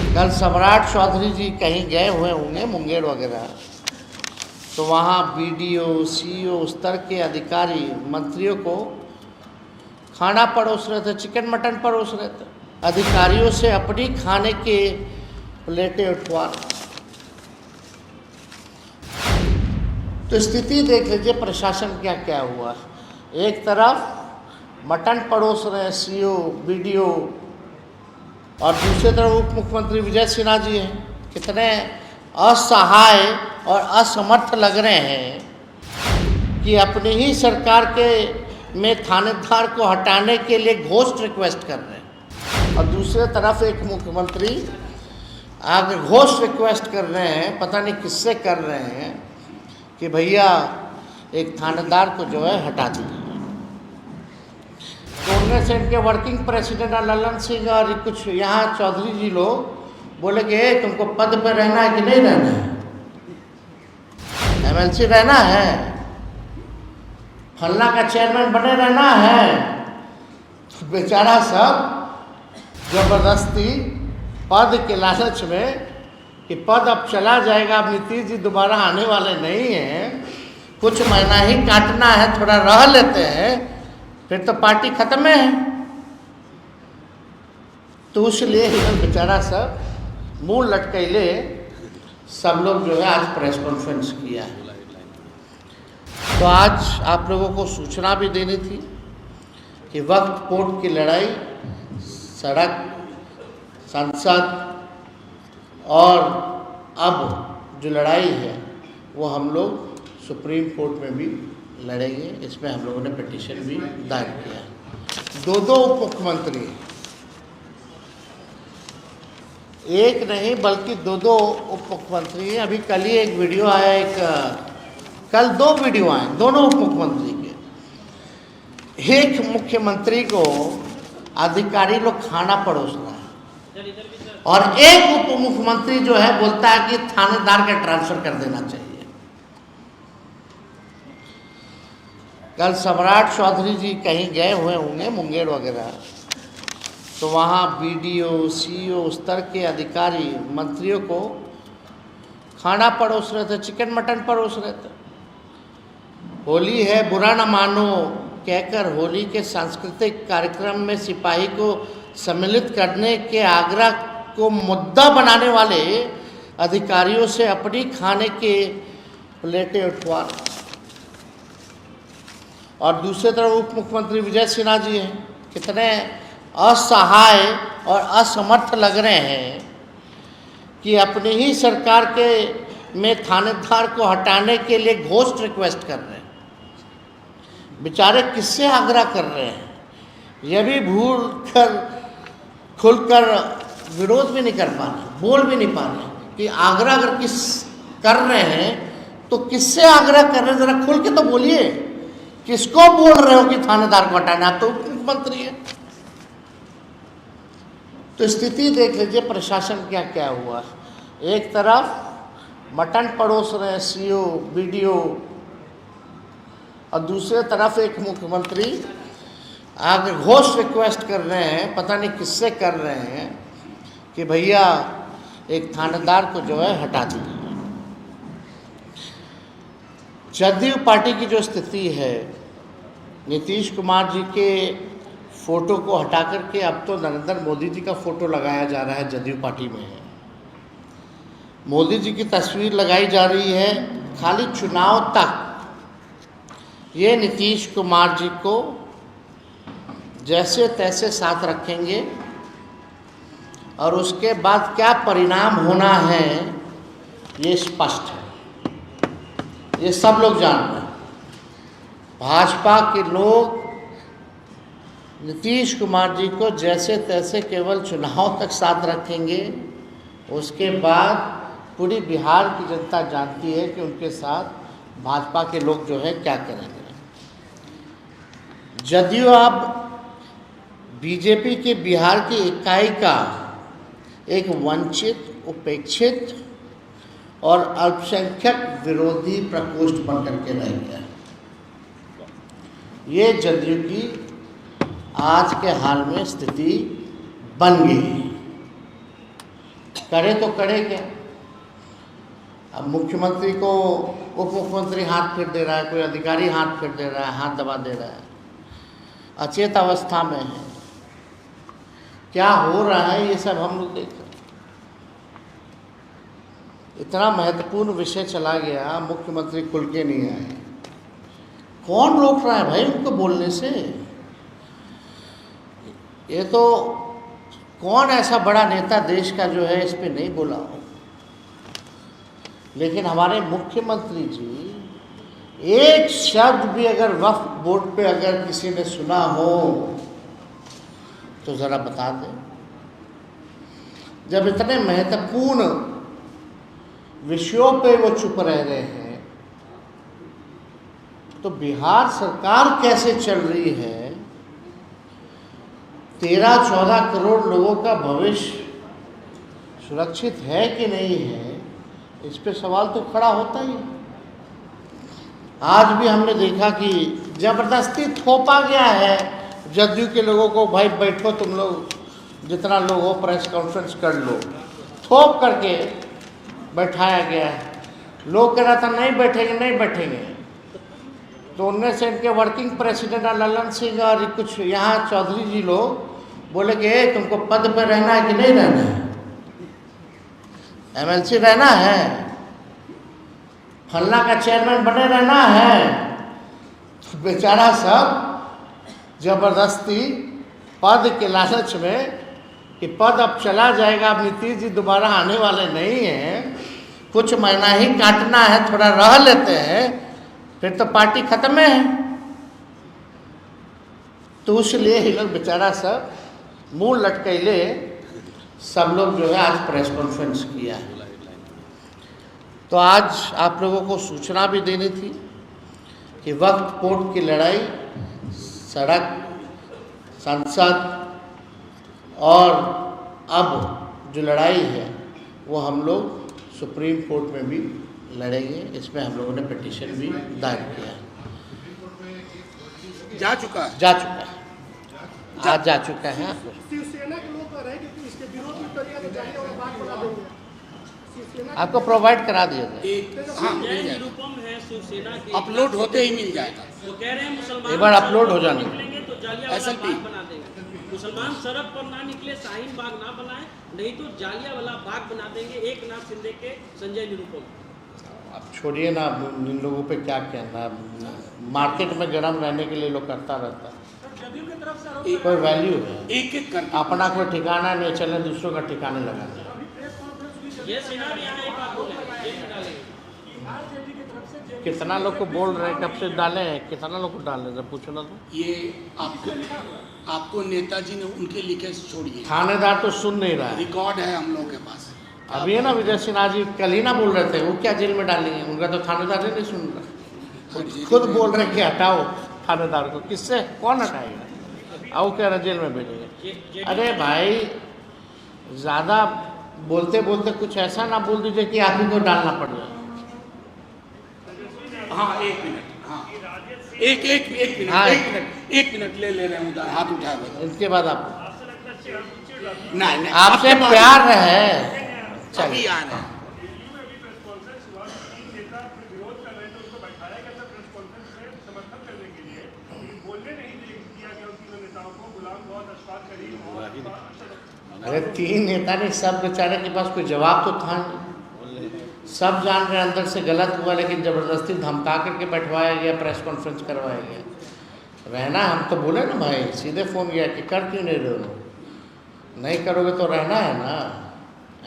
कल सम्राट चौधरी जी कहीं गए हुए होंगे मुंगेर वगैरह, तो वहाँ बीडीओ सीईओ स्तर के अधिकारी मंत्रियों को खाना परोस रहे थे, चिकन मटन परोस रहे थे। अधिकारियों से अपनी खाने के प्लेटें उठवा रहे। तो स्थिति देख लीजिए प्रशासन क्या क्या हुआ। एक तरफ मटन परोस रहे हैं सीईओ बीडीओ, और दूसरी तरफ उप मुख्यमंत्री विजय सिन्हा जी हैं। कितने असहाय और असमर्थ लग रहे हैं कि अपनी ही सरकार के में थानेदार को हटाने के लिए घोस्ट रिक्वेस्ट कर रहे हैं, और दूसरी तरफ एक मुख्यमंत्री आगे घोस्ट रिक्वेस्ट कर रहे हैं, पता नहीं किससे कर रहे हैं, कि भैया एक थानेदार को जो है हटा दीजिए। तो उनमें से इनके वर्किंग प्रेसिडेंट ललन सिंह और कुछ यहाँ चौधरी जी लोग बोले कि तुमको पद पर रहना है कि नहीं रहना है, एमएलसी रहना है, फलना का चेयरमैन बने रहना है। तो बेचारा सब जबरदस्ती पद के लालच में कि पद अब चला जाएगा, अब नीतीश जी दोबारा आने वाले नहीं हैं, कुछ महीना ही काटना है, थोड़ा रह लेते हैं, फिर तो पार्टी खत्म है। तो इसलिए बेचारा सब मुंह लटकैले सब लोग जो है आज प्रेस कॉन्फ्रेंस किया है। तो आज आप लोगों को सूचना भी देनी थी कि वक्त कोर्ट की लड़ाई, सड़क, संसद और अब जो लड़ाई है वो हम लोग सुप्रीम कोर्ट में भी लड़ेंगे। इसमें हम लोगों ने पिटीशन भी दायर किया। दो उप मुख्यमंत्री, एक नहीं बल्कि दो उप मुख्यमंत्री हैं। अभी कल ही एक वीडियो आया, कल 2 वीडियो आए दोनों उप मुख्यमंत्री के। एक मुख्यमंत्री को अधिकारी लोग खाना परोस रहा है, और एक उप मुख्यमंत्री जो है बोलता है कि थानेदार का ट्रांसफर कर देना चाहिए। कल सम्राट चौधरी जी कहीं गए हुए होंगे मुंगेर वगैरह, तो वहाँ बीडीओ सीईओ स्तर के अधिकारी मंत्रियों को खाना परोस रहे थे, चिकन मटन परोस रहे थे। होली है बुरा न मानो कहकर होली के सांस्कृतिक कार्यक्रम में सिपाही को सम्मिलित करने के आग्रह को मुद्दा बनाने वाले अधिकारियों से अपनी खाने के प्लेटें उठवा रहे। और दूसरी तरफ उप मुख्यमंत्री विजय सिन्हा जी हैं। कितने असहाय और असमर्थ लग रहे हैं कि अपनी ही सरकार के में थानेदार को हटाने के लिए घोस्ट रिक्वेस्ट कर रहे हैं। बेचारे किससे आग्रह कर रहे हैं, यह भी भूल कर खुलकर विरोध भी नहीं कर पा रहे, बोल भी नहीं पा रहे कि आग्रह अगर किस कर रहे हैं तो किससे आग्रह कर रहे हैं, जरा खुल के तो बोलिए। किसको बोल रहे हो कि थानेदार को हटाना? आप तो उप मुख्यमंत्री है। तो स्थिति देख लीजिए प्रशासन क्या क्या हुआ। एक तरफ मटन परोस रहे हैं सीईओ बीडीओ, और दूसरी तरफ एक मुख्यमंत्री आगे घोस्ट रिक्वेस्ट कर रहे हैं, पता नहीं किससे कर रहे हैं, कि भैया एक थानेदार को जो है हटा दीजिए। जदयू पार्टी की जो स्थिति है, नीतीश कुमार जी के फोटो को हटा करके अब तो नरेंद्र मोदी जी का फोटो लगाया जा रहा है। जदयू पार्टी में है, मोदी जी की तस्वीर लगाई जा रही है। खाली चुनाव तक ये नीतीश कुमार जी को जैसे तैसे साथ रखेंगे, और उसके बाद क्या परिणाम होना है ये स्पष्ट है, ये सब लोग जान रहे हैं। भाजपा के लोग नीतीश कुमार जी को जैसे तैसे केवल चुनाव तक साथ रखेंगे, उसके बाद पूरी बिहार की जनता जानती है कि उनके साथ भाजपा के लोग जो है क्या करेंगे। जदयू अब बीजेपी के बिहार की इकाई का एक वंचित, उपेक्षित और अल्पसंख्यक विरोधी प्रकोष्ठ बनकर के रह गया। ये जदयू की आज के हाल में स्थिति बन गई। करे तो करे क्या? अब मुख्यमंत्री को उप मुख्यमंत्री हाथ फेर दे रहा है, कोई अधिकारी हाथ फेर दे रहा है, हाथ दबा दे रहा है, अचेत अवस्था में है। क्या हो रहा है ये सब हम लोग देख रहे हैं। इतना महत्वपूर्ण विषय चला गया, मुख्यमंत्री खुल के नहीं आए। कौन रोक रहा है भाई उनको बोलने से? ये तो कौन ऐसा बड़ा नेता देश का जो है इस पे नहीं बोला हो। लेकिन हमारे मुख्यमंत्री जी एक शब्द भी अगर वक्फ बोर्ड पे अगर किसी ने सुना हो तो ज़रा बता दें। जब इतने महत्वपूर्ण विषयों पे वो चुप रह रहे हैं तो बिहार सरकार कैसे चल रही है? 13-14 करोड़ लोगों का भविष्य सुरक्षित है कि नहीं है, इस पे सवाल तो खड़ा होता ही। आज भी हमने देखा कि जबरदस्ती थोपा गया है जदयू के लोगों को, भाई बैठो तुम लोग, जितना लोग हो प्रेस कॉन्फ्रेंस कर लो, थोप करके बैठाया गया है। लोग कह रहा था नहीं बैठेंगे नहीं बैठेंगे, तो उनमें से इनके वर्किंग प्रेसिडेंट ललन सिंह और कुछ यहाँ चौधरी जी लोग बोले कि तुमको पद पर रहना है कि नहीं रहना है, एमएलसी रहना है, फलना का चेयरमैन बने रहना है। तो बेचारा सब जबरदस्ती पद के लालच में कि पद अब चला जाएगा, अब नीतीश जी दोबारा आने वाले नहीं हैं, कुछ महीना ही काटना है, थोड़ा रह लेते हैं, फिर तो पार्टी खत्म है। तो इसलिए ही लोग बेचारा सब मुंह लटकैले सब लोग जो है आज प्रेस कॉन्फ्रेंस किया है। तो आज आप लोगों को सूचना भी देनी थी कि वक्फ बोर्ड की लड़ाई सड़क, संसद और अब जो लड़ाई है वो हम लोग सुप्रीम कोर्ट में भी लड़ेंगे। इसमें हम लोगों ने पिटीशन भी दायर किया है। जा चुका है आज जा चुका है। शिवसेना के लोग कह रहे हैं कि इसके विरोध में करिएगा तो जालिया वाला बाग बना देंगे। आपको प्रोवाइड करा दिया जाए। हाँ, मिल जाएगा, अपलोड होते ही मिल जाएगा। तो कह रहे हैं मुसलमान एक बार अपलोड हो जाने निकलेंगे तो जालिया वाला बाग बना देंगे। मुसलमान सड़क पर ना निकले, शाहीन बाग ना बनाए, नहीं तो जालिया वाला बाग बना देंगे। एक नाथ शिंदे के संजय निरुपम। अब छोड़िए ना, इन लोगों पे क्या कहना। मार्केट में गर्म रहने के लिए लोग करता रहता है, कोई वैल्यू है? एक एक कर अपना कोई ठिकाना नहीं, चले दूसरों का ठिकाने लगा। ये सेना भी यहाँ एक बात बोले, कितना लोग को बोल रहे हैं, कब से डाले हैं, कितना लोग को डाल रहे हैं, पूछो ना। तो ये आपको नेताजी ने उनके लिखे छोड़िए, थानेदार तो सुन नहीं रहा है। रिकॉर्ड है हम लोगों के पास। अभी है ना, विजय सिन्हा जी कल ही ना बोल रहे थे, वो क्या जेल में डालेंगे? उनका तो थानेदार ही नहीं सुन रहा, खुद बोल रहे कि हटाओ थानेदार को। किससे, कौन हटाएगा? आओ कह रहे जेल में भेजेंगे। अरे भाई ज़्यादा बोलते बोलते कुछ ऐसा ना बोल दीजिए कि आप ही को डालना पड़ जाए। हाँ, एक मिनट, हाँ, एक मिनट ले रहे हैं, हाथ उठा रहे। इसके बाद आप नहीं, आपसे प्यार है, अभी आ रहे हैं। अरे 3 नेता ने, सब बेचारे के पास कोई जवाब तो था नहीं। सब जान रहे अंदर से गलत हुआ, लेकिन ज़बरदस्ती धमका करके बैठवाया गया, प्रेस कॉन्फ्रेंस करवाया गया। रहना, हम तो बोले ना भाई, सीधे फ़ोन किया कि कर क्यों नहीं रहे हो? नहीं करोगे तो रहना है ना।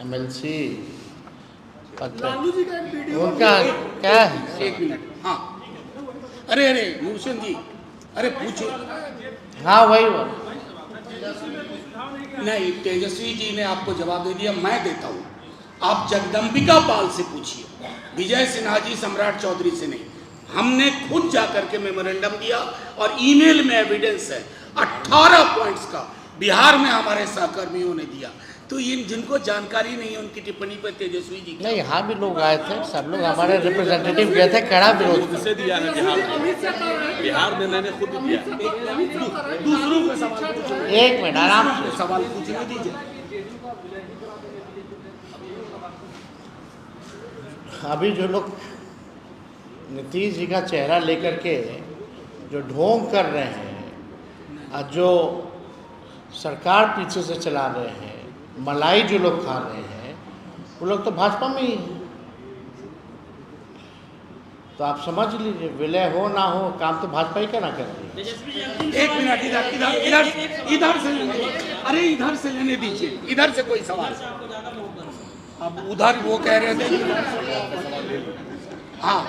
एमएलसी उनका क्या है? एक मिनट, हाँ, अरे मुर्शिद जी, अरे पूछो। हाँ वही नहीं, तेजस्वी जी ने आपको जवाब दे दिया, मैं देता हूँ। आप जगदम्बिका पाल से पूछिए, विजय सिन्हा जी, सम्राट चौधरी से नहीं। हमने खुद जाकर के मेमोरेंडम दिया और ईमेल में एविडेंस है 18 पॉइंट्स का, बिहार में हमारे सहकर्मियों ने दिया। तो इन जिनको जानकारी नहीं है उनकी टिप्पणी पर तेजस्वी जी नहीं, यहाँ भी लोग आए थे, सब लोग हमारे रिप्रेजेंटेटिव गए थे, कड़ा विरोध से दिया है। बिहार में मैंने खुद दिया। दूसरों का सवाल पूछो। एक मिनट आराम से सवाल पूछने दीजिए। अभी जो लोग नीतीश जी का चेहरा लेकर के जो ढोंग कर रहे हैं और जो सरकार पीछे से चला रहे हैं, मलाई जो लोग खा रहे हैं, वो लोग तो भाजपा में ही हैं। तो आप समझ लीजिए, विलय हो ना हो, काम तो भाजपा ही करना कर रही है। तेजस्वी जी, अंतिम एक सवाल मिनट, है। इधर से अरे इधर से लेने दीजिए, इधर से कोई सवाल। से आपको ज्यादा मोहब्बत है। अब उधर वो कह रहे थे, हाँ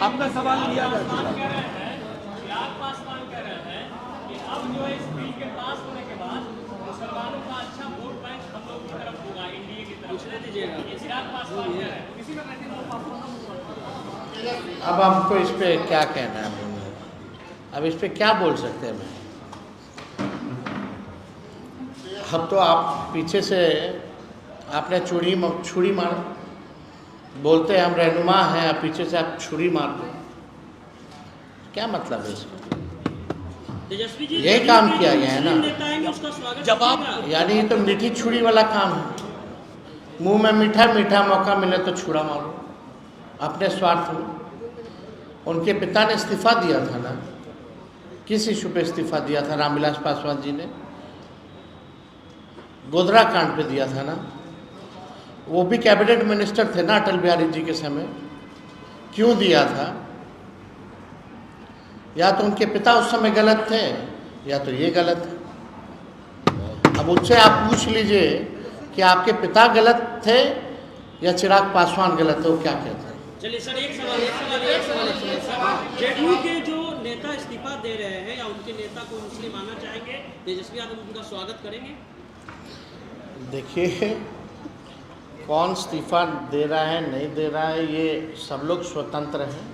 आपका सवाल लिया जा चुका। चिराग पासवान कह रहे हैं कि अब जो इस बिल के पास होने के बाद मुसलमानों का अच्छा वोट बैंक हम लोग की तरफ होगा, एनडीए की तरफ। ये चिराग पासवान कह रहे हैं। अब हमको इस पे क्या कहना है, अब इस पे क्या बोल सकते हैं। अब तो आप पीछे से आपने छुरी मार, बोलते हैं हम रहनुमा हैं, आप पीछे से आप छुरी मार दो, क्या मतलब है इसका? तेजस्वी जी, यही काम किया गया है ना। नेता आएंगे उसका स्वागत जवाब कीजिएगा। यानी ये तो मीठी छुरी वाला काम है। मुंह में मीठा मीठा मौका मिले तो छुरा मारो अपने स्वार्थ में। उनके पिता ने इस्तीफा दिया था ना, किस इशू पे इस्तीफा दिया था? रामविलास पासवान जी ने गोधरा कांड पे दिया था ना। वो भी कैबिनेट मिनिस्टर थे ना अटल बिहारी जी के समय, क्यों दिया था? या तो उनके पिता उस समय गलत थे, या तो ये गलत है। अब उनसे आप पूछ लीजिए कि आपके पिता गलत थे या चिराग पासवान गलत थे, वो क्या कहते हैं? चलिए सर, एक सवाल सर, जेडीयू के जो नेता इस्तीफा दे रहे हैं या उनके नेता को मुस्लिम आना चाहेंगे, तेजस्वी यादव उनका स्वागत करेंगे? देखिए, कौन इस्तीफा दे रहा है नहीं दे रहा है, ये सब लोग स्वतंत्र हैं।